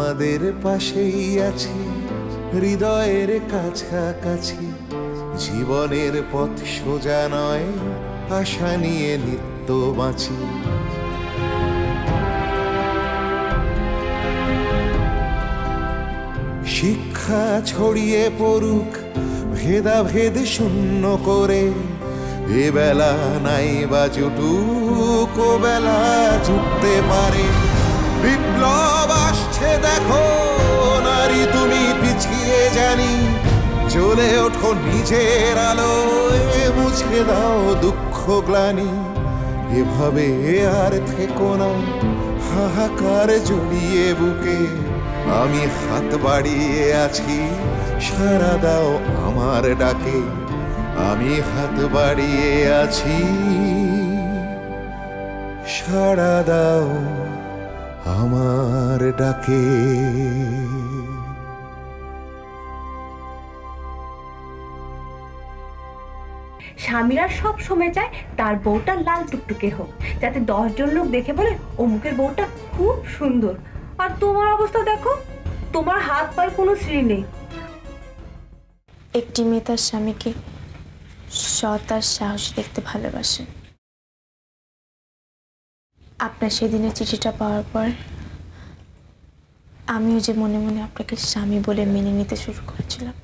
আমাদের পাশেই আছি, হৃদয়ের কাছাকাছি। জীবনের পথ সোজা নয়, আশা নিয়ে নিত্য বাঁচি। শিক্ষা ছড়িয়ে পড়ুক ভেদাভেদ শূন্য করে, এ বেলা নাই বা জুটুক, ও বেলা জুটতে পারে। বিপ্লব আসছে দেখো নারী, তুমি পিছিয়ে জানি, জ্বলে ওঠো নিজের আলোয়, মুছে দাও দুঃখ গ্লানি। এভাবে আর থেকো না হাহাকার জড়িয়ে বুকে, আমি হাত বাড়িয়ে আছি, সাড়া দাও আমার ডাকে। আমি হাত বাড়িয়ে আছি, সাড়া দাও আমার ডাকে। স্বামীরা সব সময় চায় তার বউটা লাল টুকটুকে হোক, যাতে 10 জন লোক দেখে বলে অমুকের বউটা খুব সুন্দর। আর তোমার অবস্থা দেখো, তোমার হাত পায়ে কোনো শ্রী নেই। একটি মেয়ে তার স্বামীকে সৎ আর সাহসী দেখতে ভালোবাসে। আপনার সেদিনের চিঠিটা পাওয়ার পর আমিও যে মনে মনে আপনাকে স্বামী বলে মেনে নিতে শুরু করেছিলাম।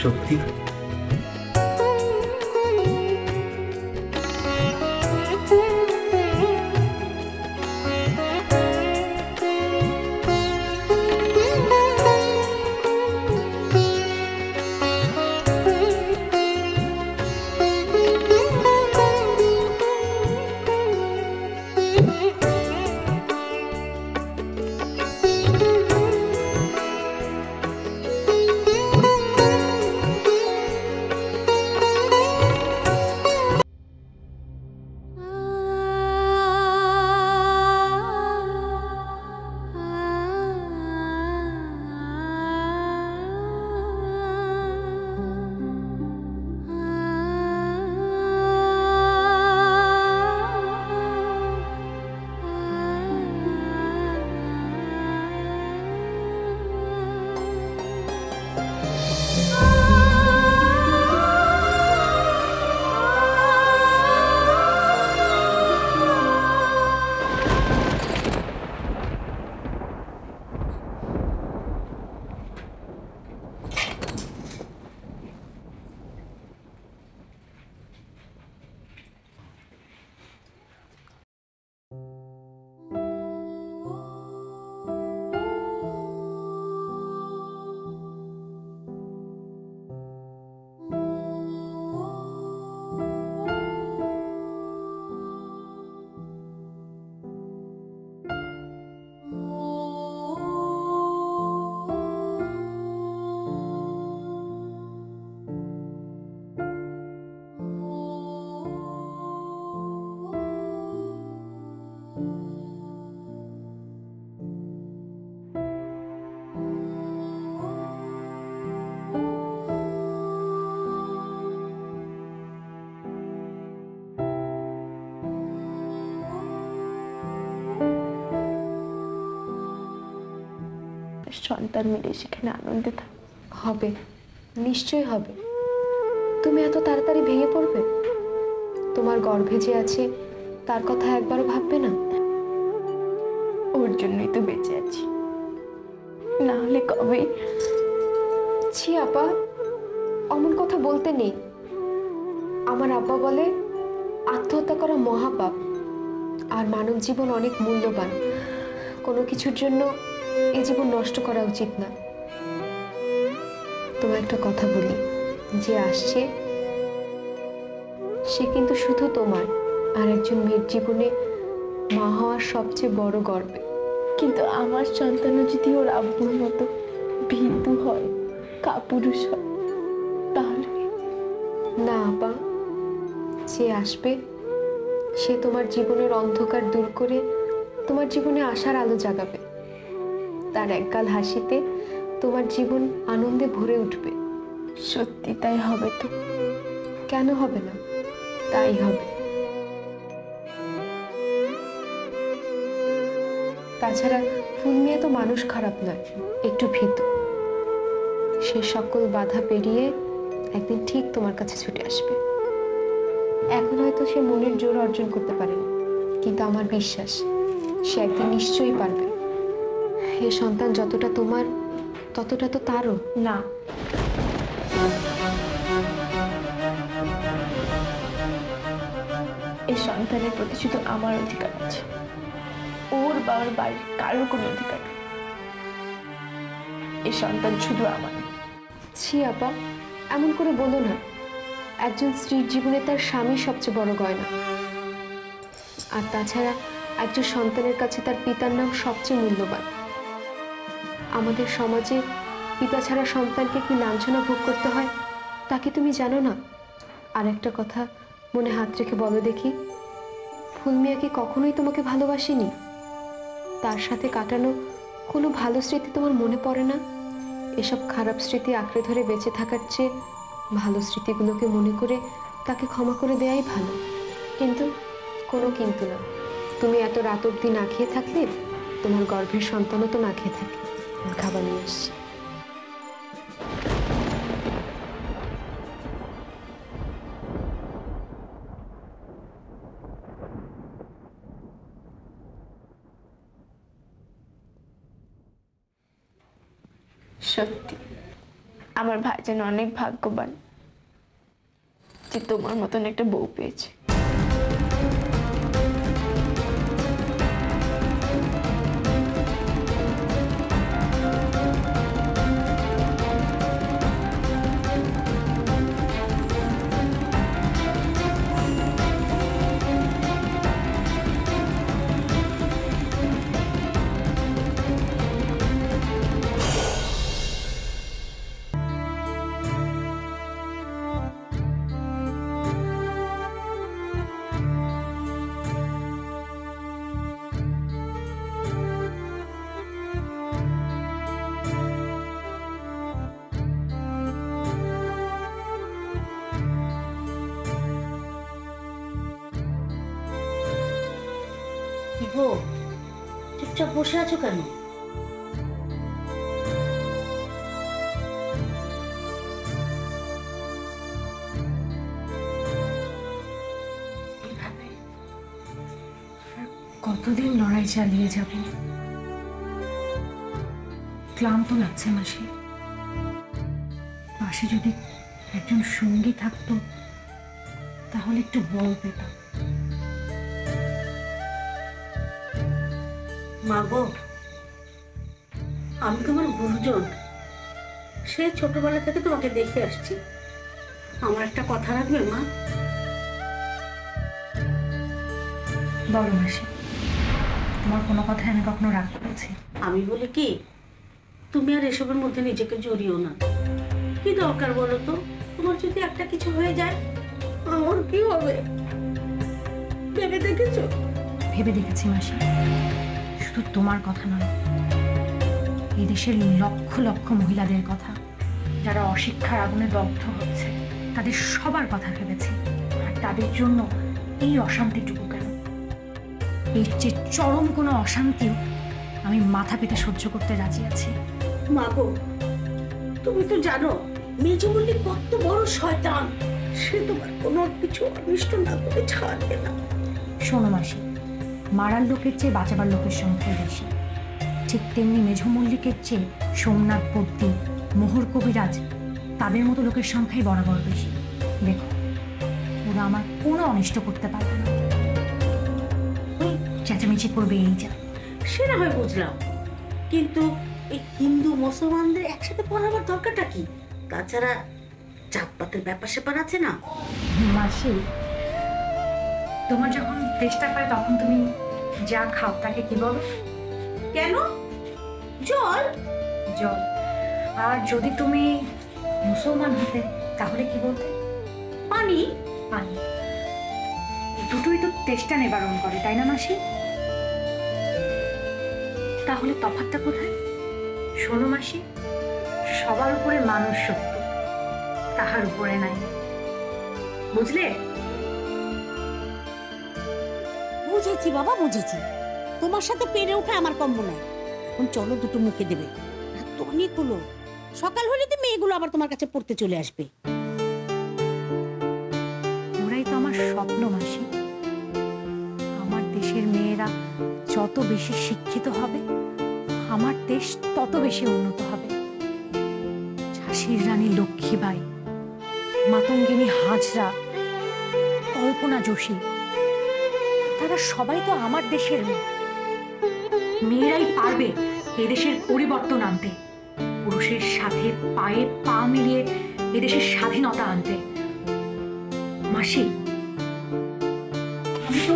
সত্যি সন্তান মিলে সেখানে আনন্দে হবে, নিশ্চয়ই হবে। তুমি এত তাড়াতাড়ি ভেঙে পড়বে? তোমার গর্ভে যে আছে তার কথা একবারও ভাববে না? ওর জন্যই তো বেঁচে আছি, না হলে কবে। ছি আপা, অমন কথা বলতে নেই। আমার আব্বা বলে আত্মহত্যা করা মহাপাপ, আর মানব জীবন অনেক মূল্যবান। কোনো কিছুর জন্য এই জীবন নষ্ট করা উচিত না। তোমার একটা কথা বলি, যে আসছে সে কিন্তু শুধু তোমার, আর একজন মেয়ের জীবনে মা হওয়ার সবচেয়ে বড় গর্বে। কিন্তু আমার সন্তানও যদি ওর আব্বুর মতো ভীতু হয়, কাপুরুষ হয়, তাহলে? না আপা, যে আসবে সে তোমার জীবনের অন্ধকার দূর করে তোমার জীবনে আশার আলো জাগাবে। তার একগাল হাসিতে তোমার জীবন আনন্দে ভরে উঠবে। সত্যি তাই হবে তো? কেন হবে না? তাই হবে। তাছাড়া ফুলমিয়া তো মানুষ খারাপ নয়, একটু ভীতু। সে সকল বাধা পেরিয়ে একদিন ঠিক তোমার কাছে ছুটে আসবে। এখন হয়তো সে মনের জোর অর্জন করতে পারেনি, কিন্তু আমার বিশ্বাস সে একদিন নিশ্চয়ই পারবে। এ সন্তান যতটা তোমার, ততটা তো তারও। না, এই সন্তানের প্রতি শুধু আমার অধিকার আছে, ওর বা ওর বাড়ির কারোর কোনো অধিকার নেই। এই সন্তান শুধু আমার। ছি আপা, এমন করে বলো না। একজন স্ত্রীর জীবনে তার স্বামী সবচেয়ে বড় গয়না, আর তাছাড়া একজন সন্তানের কাছে তার পিতার নাম সবচেয়ে মূল্যবান। আমাদের সমাজে পিতা ছাড়া সন্তানকে কি লাঞ্ছনা ভোগ করতে হয় তা কি তুমি জানো না? আর একটা কথা মনে হাত রেখে বলো দেখি, ফুলমিয়া কি কখনোই তোমাকে ভালোবাসেনি? তার সাথে কাটানো কোনো ভালো স্মৃতি তোমার মনে পড়ে না? এসব খারাপ স্মৃতি আঁকড়ে ধরে বেঁচে থাকার চেয়ে ভালো স্মৃতিগুলোকে মনে করে তাকে ক্ষমা করে দেয়াই ভালো। কিন্তু কোনো কিন্তু না। তুমি এত রাত অবধি না খেয়ে থাকলে তোমার গর্ভের সন্তানও তো না খেয়ে থাকে। খাবার নিয়ে আসছি। সত্যি আমার ভাইজান অনেক ভাগ্যবান যে তোমার মতন একটা বউ পেয়েছে। কি গো, চুপচাপ বসে আছো কেন? কতদিন লড়াই চালিয়ে যাব? ক্লান্ত লাগছে মাসি। পাশে যদি একজন সঙ্গী থাকতো তাহলে একটু বল পেতাম। মা গো, আমি তোমার গুরুজন। সে ছোটবেলা থেকে তোমাকে দেখে আসছি। আমার একটা কথা রাখবে মা? বলো মাসি, তোমার কোনো কথা আমি কখনো রাগ করেছি? আমি বলি কি, তুমি আর এসবের মধ্যে নিজেকে জড়িও না। কি দরকার বলো তো? তোমার যদি একটা কিছু হয়ে যায়, আমার কি হবে? ভেবে দেখেছো? ভেবে দেখেছি মাসি। শুধু তোমার কথা নয়, এই দেশের লক্ষ লক্ষ মহিলাদের কথা, যারা অশিক্ষার আগুনে দগ্ধ হচ্ছে, তাদের সবার কথা ভেবেছি। আর তাদের জন্য এই অশান্তিটুকু কেন? এর চেয়ে চরম কোনো অশান্তিও আমি মাথা পেতে সহ্য করতে রাজি আছি। মা গো, তুমি তো জানো মেজমল্লি কত বড় শয়তান। সে তোমার কোনো কিছু অনিষ্ট না করে ছাড়বে না। শোনো মাসি, মারার লোকের চেয়ে বাঁচাবার লোকের সংখ্যাই বেশি। ঠিক তেমনি মেঝো মল্লিকের চেয়ে সোমনাথ বদ্যি, মোহর কবিরাজ, তাদের মতো লোকের সংখ্যাই বরাবর বেশি। দেখো, ওরা আমার কোনো অনিষ্ট করতে পারবে না। ওই চেঁচামেচি করবে এই যা। সে না হয় বুঝলাম, কিন্তু এই হিন্দু মুসলমানদের একসাথে পড়াবার দরকারটা কি? তাছাড়া জাতপাতের ব্যাপার স্যাপার আছে না? মাসি, তোমার যখন তেষ্টা পায় তখন তুমি যা খাও তাকে কি বলো? কেন? জল? জল। আর যদি তুমি মুসলমান হতে তাহলে কি বলতে? পানি? পানি। দুটোই তো তেষ্টা নিবারণ করে, তাই না মাসি? তাহলে তফাৎটা কোথায়? শোনো মাসি, সবার উপরে মানুষ সত্য, তাহার উপরে নাই, বুঝলে? বুঝেছি বাবা, বুঝেছি। তোমার সাথে পেরে ওঠা আমার কম্ব নয়। এখন চলো, দুটো মুখে দেবে। রাত তো অনেক হলো, সকাল হলে তো মেয়েগুলো আবার তোমার কাছে পড়তে চলে আসবে। ওরাই তো আমার স্বপ্ন মাসি। আমার দেশের মেয়েরা যত বেশি শিক্ষিত হবে, আমার দেশ তত বেশি উন্নত হবে। ঝাঁসির রানী লক্ষ্মীবাই, মাতঙ্গিনী হাজরা, কল্পনা যোশী, তারা সবাই তো আমার দেশের মেয়ে। মেয়েরাই পারবে এদেশের পরিবর্তন আনতে, পুরুষের সাথে পায়ে পা মিলিয়ে এদেশের স্বাধীনতা আনতে। মাসি, আমি তো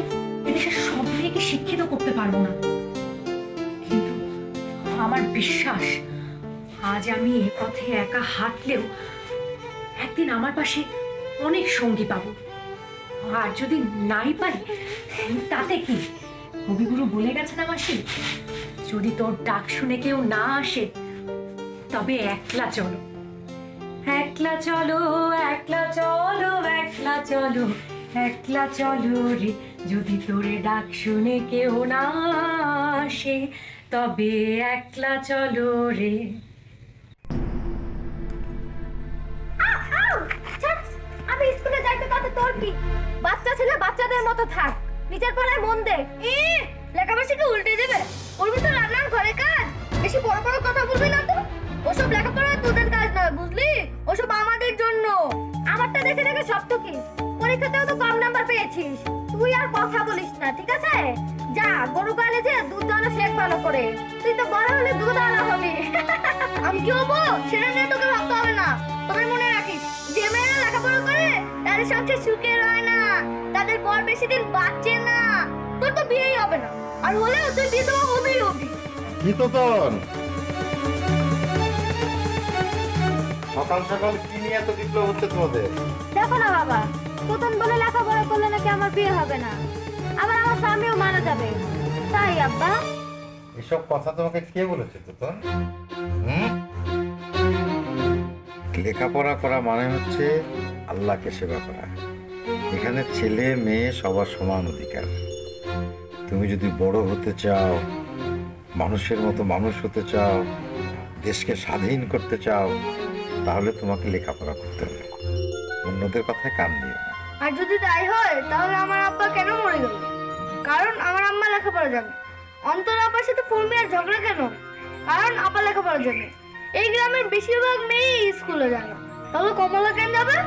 এদেশের সব মেয়েকে শিক্ষিত করতে পারবো না, কিন্তু আমার বিশ্বাস আজ আমি এ পথে একা হাঁটলেও একদিন আমার পাশে অনেক সঙ্গী পাবো। আর যদি নাই পাই তাতে কি? কবিগুরু বলে গেছে না মাসি, যদি তোর ডাক শুনে কেউ না আসে তবে একলা চলো, একলা চলো, একলা চলো, একলা চলো, একলা চলো রে। যদি তোরে ডাক শুনে কেউ না আসে তবে একলা চলো রে। আমি স্কুলে যাইতে তাতে তোর কি? বাচ্চা ছেলে বাচ্চাদের মতো থাক, নিজের পড়ায় মন দে। লেখাপড়া শিখে উল্টে দেবে, করবি তো রান্নার ঘরে কাজ। বেশি বড় বড় কথা বলবি না তো। ওসব লেখাপড়া তোদের কাজ নয়, বুঝলি? ওসব আমাদের জন্য। আমারটা দেখে দেখে সব তো কি, পরীক্ষাতেও তো কম নাম্বার পেয়েছিস। তুই আর কথা বলিস না, ঠিক আছে? যা গরু পালে যে দুধ আনা শেখ ভালো করে। তুই তো বড় হলে দুধ আনা হবি। আমি কি হবো সেটা নিয়ে তোকে ভাবতে হবে না। তবে মনে রাখিস, যে মেয়েরা লেখাপড়া করে তাদের সংসার সুখে রয় না, তাদের বর বেশি দিন বাঁচে না। তোর তো বিয়েই হবে না, আর হলেও তুই বিধবা হবি হবি। কি তো তখন সকাল সকাল কি নিয়ে এত বিপ্লব হচ্ছে তোমাদের? দেখো না বাবা, প্রথম বলে লেখাপড়া করলে নাকি আমার বিয়ে হবে না, আবার আমার স্বামীও মারা যাবে। তাই আব্বা? এসব কথা তোমাকে কে বলেছে তো? লেখাপড়া করা মানে হচ্ছে আল্লাহকে সেবা করা। এখানে ছেলে মেয়ে সবার সমান অধিকার। তুমি যদি বড় হতে চাও, মানুষের মতো মানুষ হতে চাও, দেশকে স্বাধীন করতে চাও, তাহলে তোমাকে লেখাপড়া করতে হবে। অন্যদের কথায় কান দিও না। আর যদি তাই হয় তাহলে আমার আব্বা কেন মরে গেল? কারণ আমার আম্মা লেখাপড়া জানে। অন্তর আব্বার সাথে ফুলমি আর ঝগড়া কেন? কারণ আব্বা লেখাপড়া জানে। এই গ্রামের বেশিরভাগ মেয়েই স্কুলে যায় না, তাহলে কমলা কেন যাবে?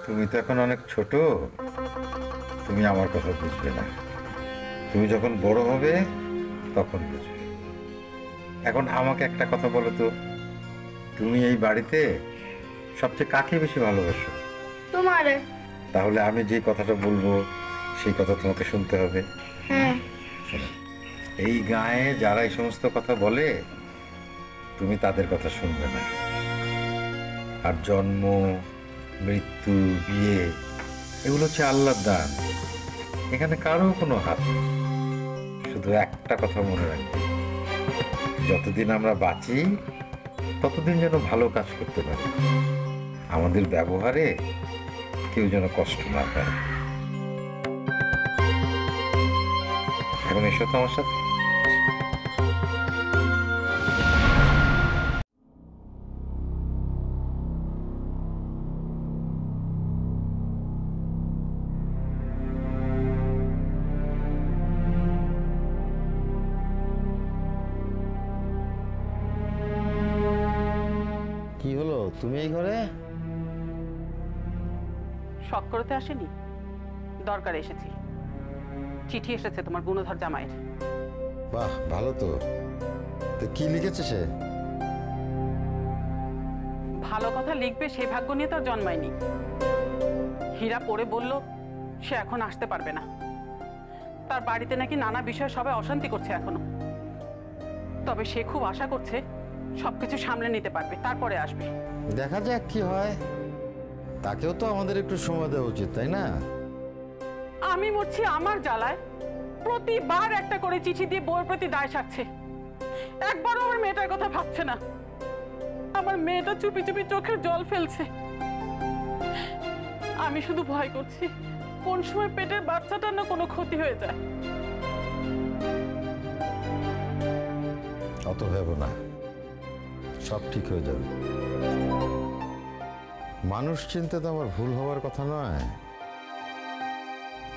তুমি তো এখন অনেক ছোট, তুমি আমার কথা বুঝবে না। তুমি যখন বড় হবে তখন বুঝবে। এখন আমাকে একটা কথা বলো তো, তুমি এই বাড়িতে সবচেয়ে কাকে বেশি ভালোবাসো? তোমারে। তাহলে আমি যে কথাটা বলবো সেই কথা তোমাকে শুনতে হবে। হ্যাঁ। এই গায়ে যারা এই সমস্ত কথা বলে তুমি তাদের কথা শুনবে না। আর জন্ম, মৃত্যু, বিয়ে এগুলো হচ্ছে আল্লাহর দান, এখানে কারো কোনো হাত নেই। শুধু একটা কথা মনে রাখবে, যতদিন আমরা বাঁচি ততদিন যেন ভালো কাজ করতে পারি, আমাদের ব্যবহারে কেউ যেন কষ্ট না পায়। এখন এসো তো আমার সাথে। কি হলো, তুমি এই ঘরে? শখ করতে আসেনি, দরকার এসেছি। চিঠি এসেছে তোমার গুণধর জামাইয়ের। বাহ, ভালো তো। তো কি লিখেছে সে? ভালো কথা লিখবে সেই ভাগ্য নিয়ে তো আর জন্মায়নি। হীরা পড়ে বলল সে এখন আসতে পারবে না, তার বাড়িতে নাকি নানা বিষয়ে সবাই অশান্তি করছে এখনো। তবে সে খুব আশা করছে সবকিছু সামলে নিতে পারবে, তারপরে আসবে। দেখা যাক কি হয়। তাকেও তো আমাদের একটু সময় দেওয়া উচিত, তাই না? আমি মরছি আমার জ্বালায়। প্রতিবার একটা করে চিঠি দিয়ে বউয়ের প্রতি দায় সারছে, একবারও আমার মেয়েটার কথা ভাবছে না। আমার মেয়েটা চুপি চুপি চোখের জল ফেলছে। আমি শুধু ভয় করছি কোন সময় পেটের বাচ্চাটার না কোনো ক্ষতি হয়ে যায়। অত ভেবো না, সব ঠিক হয়ে যাবে। মানুষ চিনতে তো আমার ভুল হওয়ার কথা নয়।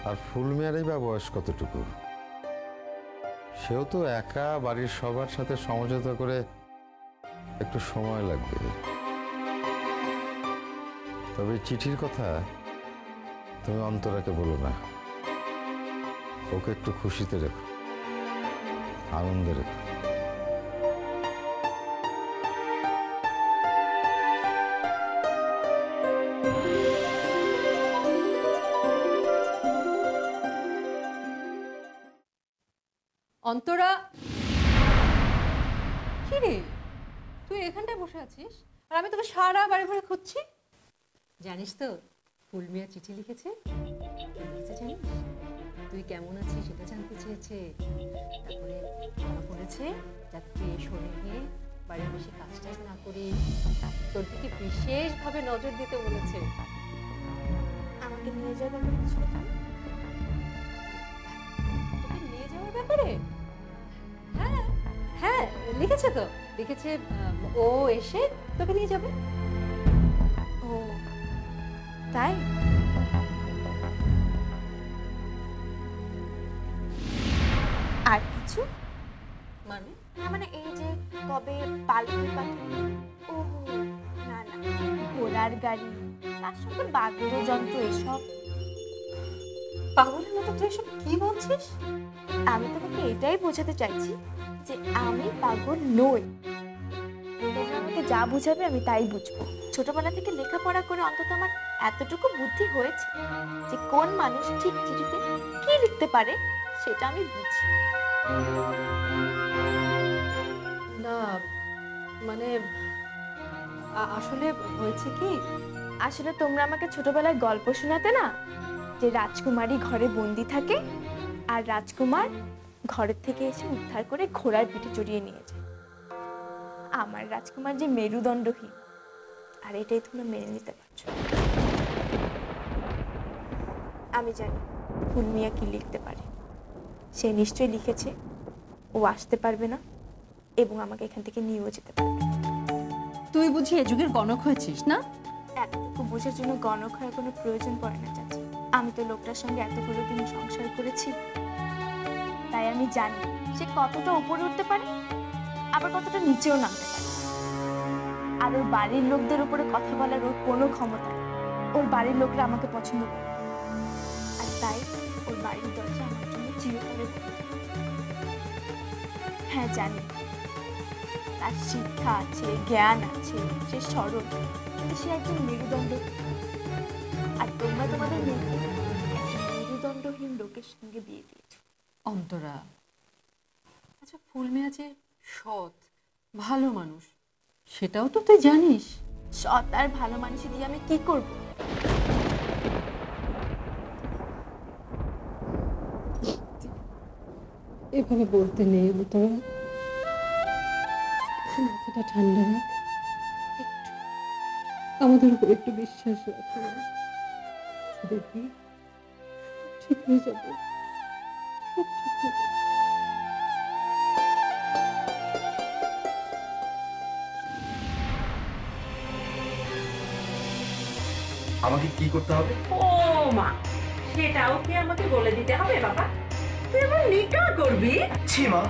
আর ফুলমিয়ারই বা বয়স কতটুকু? সেও তো একা, বাড়ির সবার সাথে সমঝোতা করে একটু সময় লাগবে। তবে চিঠির কথা তুমি অন্তরাকে বলো না। ওকে একটু খুশিতে রেখো, আনন্দে রেখো। অন্তরা, কি রে তুই এখানটায় বসে আছিস আর আমি তোকে সারা বাড়ি ঘরে খুঁজছি? জানিস তো ফুলমিয়া চিঠি লিখেছে? জানিস তুই কেমন আছিস সেটা জানতে চেয়েছে। তারপরে ভালো করেছে যাতে তুই এই শরীরে বাড়ির বেশি কাজ টাজ না করিস, তোর দিকে বিশেষভাবে নজর দিতে বলেছে। আমাকে নিয়ে যাওয়ার ব্যাপারে কিছু বলবি? তোকে নিয়ে যাওয়ার ব্যাপারে? হ্যাঁ হ্যাঁ লিখেছে তো, লিখেছে ও এসে তোকে নিয়ে যাবে। ও তাই? আর কিছু মানে? না মানে এই যে কবে পালকি পাঠানো, ও না না, ঘোড়ার গাড়ি, তার সঙ্গে বাদ্যযন্ত্র, এসব। পাগলের মতো তুই এসব কি বলছিস? আমি তোমাকে এটাই বোঝাতে চাইছি যে আমি পাগল নই। তোমরা আমাকে যা বুঝাবে আমি তাই বুঝবো। ছোটবেলা থেকে লেখাপড়া করে অন্তত আমার এতটুকু বুদ্ধি হয়েছে যে কোন মানুষ ঠিক চিঠিতে কি লিখতে পারে সেটা আমি বুঝি। না মানে আসলে হয়েছে কি, আসলে তোমরা আমাকে ছোটবেলায় গল্প শোনাতে না, যে রাজকুমারী ঘরে বন্দি থাকে আর রাজকুমার ঘরের থেকে এসে উদ্ধার করে ঘোড়ার পিঠে চড়িয়ে নিয়ে যায়। আমার রাজকুমার যে মেরুদণ্ডহীন, আর এটাই তোমরা মেনে নিতে পারছো। আমি জানি ফুলমিয়া কি লিখতে পারে। সে নিশ্চয়ই লিখেছে ও আসতে পারবে না এবং আমাকে এখান থেকে নিয়েও যেতে পারবে। তুই বুঝি এ যুগের গণক হয়েছিস না? এতটুকু বোঝার জন্য গণক হওয়ার কোনো প্রয়োজন পড়ে না চাচি। আমি তো লোকটার সঙ্গে এতগুলো দিন সংসার করেছি, তাই আমি জানি সে কতটা উপরে উঠতে পারে আবার কতটা নিচেও নামতে পারে। আর ওর বাড়ির লোকদের উপরে কথা বলার ওর কোনো ক্ষমতা নেই। ওর বাড়ির লোকরা আমাকে পছন্দ করে, আর তাই ওর বাড়ির দরজা আমার জন্য চিরকালে বন্ধ। হ্যাঁ জানি তার শিক্ষা আছে, জ্ঞান আছে, সে সরল, কিন্তু সে একজন মেরুদণ্ড। আর তোমরা তোমাদের মেয়েকে একজন মেরুদণ্ডহীন লোকের সঙ্গে বিয়ে দিয়েছ। অন্তরা, আচ্ছা ফুলমিয়া যে সৎ ভালো মানুষ সেটাও তো তুই জানিস। সৎ আর ভালো মানুষ দিয়ে আমি কি করব? এভাবে বলতে নেই অন্তরা, মাথাটা ঠান্ডা রাখ, একটু আমাদের উপর একটু বিশ্বাস রাখ, দেখবি ঠিক হয়ে যাবে, সব ঠিক হয়ে যাবে। আমাকে কি করতে হবে? ও মা, সেটাও কি আমাকে বলে দিতে হবে বাবা? তুই এবার নিকাহ করবি? ছি মা,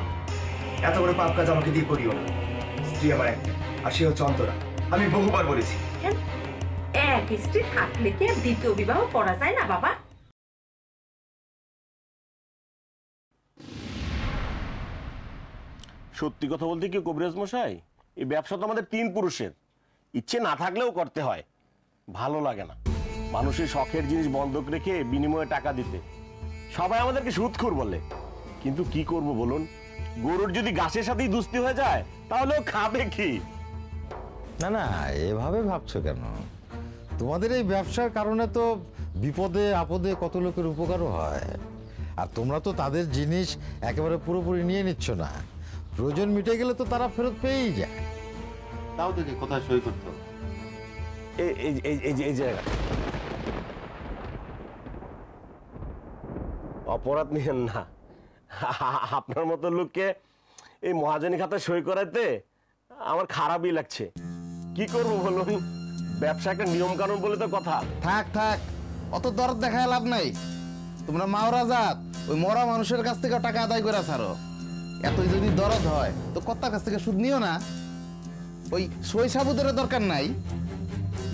এত বড় পাপ কাজ আমাকে দিয়ে করিও না। স্ত্রী আমার একটা, আর সে হচ্ছে অন্তরা। আমি বহুবার বলেছি। এক স্ত্রী থাকলে কি আর দ্বিতীয় বিবাহ করা যায় না বাবা? সত্যি কথা বলতে কি কবিরাজ মশাই, এই ব্যবসা তো আমাদের তিন পুরুষের, ইচ্ছে না থাকলেও করতে হয়। ভালো লাগে না মানুষের শখের জিনিস বন্ধক রেখে বিনিময়ে টাকা দিতে। সবাই আমাদেরকে সুদখোর বলে, কিন্তু কি করব বলুন, গরুর যদি ঘাসের সাথেই দুস্তি হয়ে যায় তাহলে ও খাবে কি? না না, এভাবে ভাবছো কেন? তোমাদের এই ব্যবসার কারণে তো বিপদে আপদে কত লোকের উপকারও হয়। আর তোমরা তো তাদের জিনিস একেবারে পুরোপুরি নিয়ে নিচ্ছ না, প্রয়োজন মিটে গেলে তো তারা ফেরত পেয়েই যায়। তাও দেখি কোথায় সই করতে হবে। এই জায়গা অপরাধ নিয়েন না, আপনার মতো লোককে এই মহাজনী খাতায় সই করাইতে আমার খারাপই লাগছে। কি করবো বলুন, ব্যবসা একটা নিয়ম কানুন বলে তো কথা। থাক থাক, অত দরদ দেখায় লাভ নাই। তোমরা মাওরা জাত, ওই মরা মানুষের কাছ থেকে টাকা আদায় করে ছাড়ো। এতই যদি দরদ হয় তো কর্তার কাছ থেকে সুদ নিও না। ওই সই সাবুদের দরকার নাই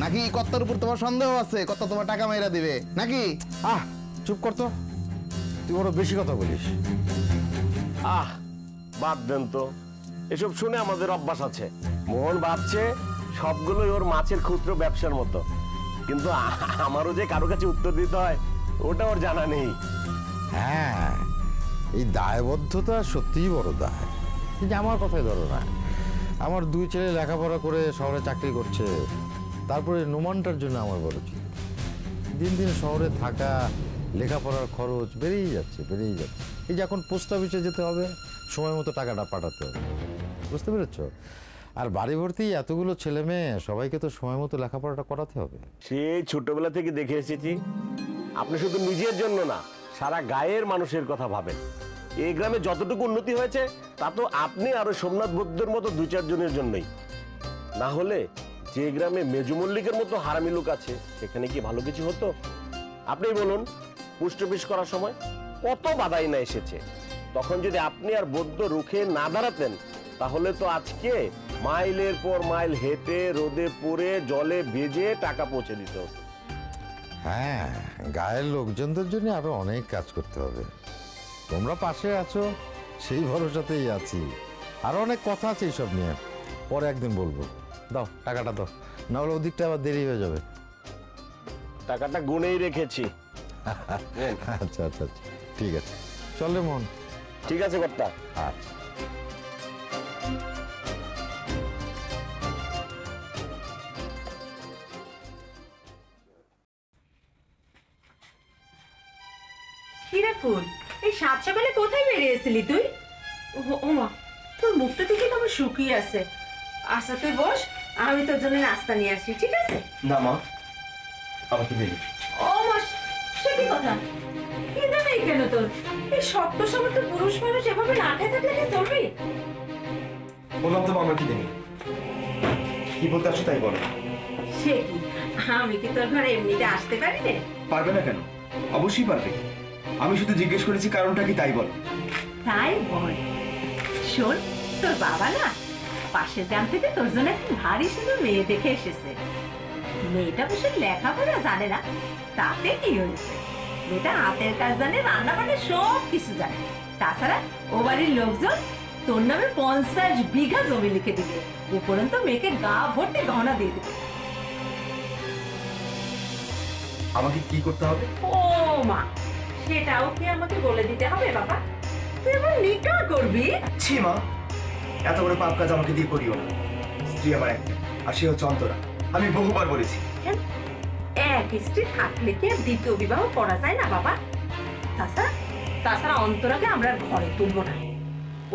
নাকি? কর্তার উপর তোমার সন্দেহ আছে, কর্তা তোমার টাকা মাইরা দিবে নাকি? চুপ করতো, তুই বড় বেশি কথা বলিস। বাদ দেন তো, এসব শুনে আমাদের অভ্যাস আছে। মোহন ভাবছে সবগুলোই ওর মাছের ক্ষুদ্র ব্যবসার মতো, কিন্তু আমারও যে কারো কাছে উত্তর দিতে হয় ওটা ওর জানা নেই। হ্যাঁ, এই দায়বদ্ধতা সত্যিই বড় দায়। কিন্তু আমার কথাই ধরো না, আমার দুই ছেলে লেখাপড়া করে শহরে চাকরি করছে, তারপরে নোমানটার জন্য আমার বড় ছিল। দিন দিন শহরে থাকা, লেখাপড়ার খরচ বেড়েই যাচ্ছে। এই যে এখন পোস্ট অফিসে যেতে হবে, সময় মতো টাকাটা পাঠাতে হবে, বুঝতে পেরেছ? আর বাড়ি ভর্তি এতগুলো ছেলে মেয়ে, সবাইকে তো সময় মতো লেখাপড়াটা করাতে হবে। সেই ছোটবেলা থেকে দেখে এসেছি আপনি শুধু নিজের জন্য না, সারা গায়ের মানুষের কথা ভাবেন। এই গ্রামে যতটুকু উন্নতি হয়েছে তা তো আপনি আর সোমনাথ বৌদ্ধের মতো দু চারজনের জন্যই। না হলে যে গ্রামে মেজু মল্লিকের মতো হারামি লোক আছে সেখানে কি ভালো কিছু হতো? আপনি বলুন, পোস্ট অফিস করার সময় কত বাধাই না এসেছে, তখন যদি আপনি আর বৌদ্ধ রুখে না দাঁড়াতেন তাহলে তো আজকে মাইলের পর মাইল হেঁটে রোদে পুড়ে জলে ভেজে টাকা পৌঁছে দিতে হতো। হ্যাঁ, গায়ের লোকজনদের জন্য আরো অনেক কাজ করতে হবে। তোমরা পাশে আছো সেই ভরসাতেই আছি। আরো অনেক কথা আছে এইসব নিয়ে, পরে একদিন বলবো। দাও টাকাটা দাও, না হলে ওদিকটা আবার দেরি হয়ে যাবে। টাকাটা গুনেই রেখেছি। আচ্ছা আচ্ছা আচ্ছা, ঠিক আছে, চলে মোহন। ঠিক আছে কর্তা। আচ্ছা। কিরে ফুল, এই সাত সকালে কোথায় বেরিয়েছিলি তুই? ও মা, তোর মুখটা দেখে তো আমার শুকিয়ে আছে। আচ্ছা তুই বস, আমি তোর জন্য নাস্তা নিয়ে আসি, ঠিক আছে? না মা, আমাকে দেরি। ও মা, সে কি কথা? খিদে নেই কেন তোর? এই শক্ত সমর্থ পুরুষ মানুষ এভাবে না খেয়ে থাকলে কি চলবি? বললাম তো আমার খিদে নেই। কি বলতে আসছো তাই বলো। সে কি, আমি কি তোর ঘরে এমনিতে আসতে পারি না? পারবে না কেন? অবশ্যই পারবে। আমি শুধু জিজ্ঞেস করেছি কারণটা কি তাই বল। তাই বল। শোন, তোর বাবা না পাশের গ্রাম থেকে তোর জন্য একটা ভারী সুন্দর মেয়ে দেখে এসেছে। মেয়েটা বসে লেখাপড়া জানে না, তাতে কি হয়েছে? মেয়েটা হাতের কাজ জানে, রান্না বান্না সব কিছু জানে। তাছাড়া ও বাড়ির লোকজন তোর নামে 50 বিঘা জমি লিখে দিবে, উপরন্ত মেয়েকে গা ভর্তি গহনা দিয়ে দিবে। আমাকে কি করতে হবে? ও মা, সেটাও কি আমাকে বলে দিতে হবে বাবা? তুই আমার নিকা করবি? ছি মা, এত বড় পাপ কাজ আমাকে দিয়ে করিও না। স্ত্রী আমার একটা, আর সে হচ্ছে অন্তরা। আমি বহুবার বলেছি। এক স্ত্রী থাকলে কি আর দ্বিতীয় বিবাহ করা যায় না বাবা? তাছাড়া অন্তরাকে আমরা ঘরে তুলবো না।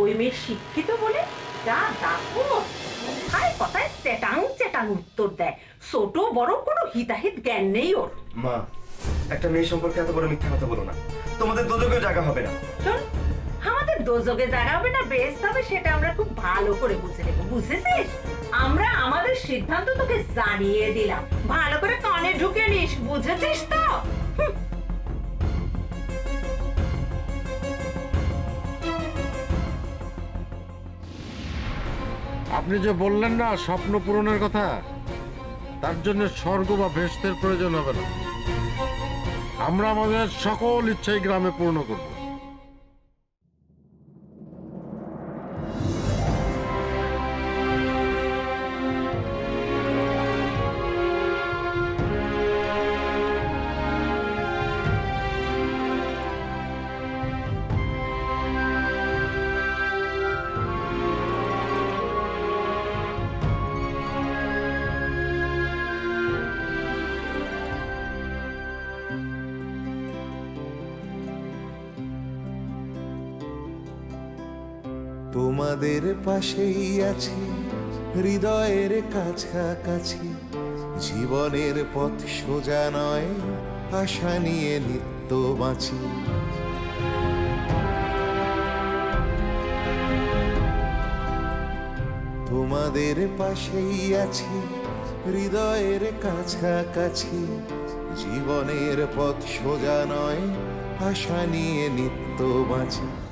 ওই মেয়ে শিক্ষিত বলে যা ডাকবো কথায় কথায় চেটাং উত্তর দেয়। ছোট বড় কোনো হিতাহিত জ্ঞান নেই ওর। মা, একটা মেয়ে সম্পর্কে এত বড় মিথ্যা কথা বলো না, তোমাদের দোজকেও জায়গা হবে না। শোন, আমাদের দোজকে জায়গা হবে না বেশ হবে, সেটা আমরা খুব ভালো করে বুঝে নেবো, বুঝেছিস? আমরা আমাদের সিদ্ধান্ত তোকে জানিয়ে দিলাম, ভালো করে কানে ঢুকে নিস, বুঝেছিস তো? আপনি যে বললেন না স্বপ্ন পূরণের কথা, তার জন্য স্বর্গ বা ভেস্তের প্রয়োজন হবে না। আমরা আমাদের সকল ইচ্ছাই গ্রামে পূর্ণ করব। তোমাদের পাশেই আছি হৃদয়ের কাছাকাছি, জীবনের পথ সোজা নয়, আশা নিয়ে নিত্য বাঁচি। তোমাদের পাশেই আছি হৃদয়ের কাছাকাছি, জীবনের পথ সোজা নয়, আশা নিয়ে নিত্য বাঁচি।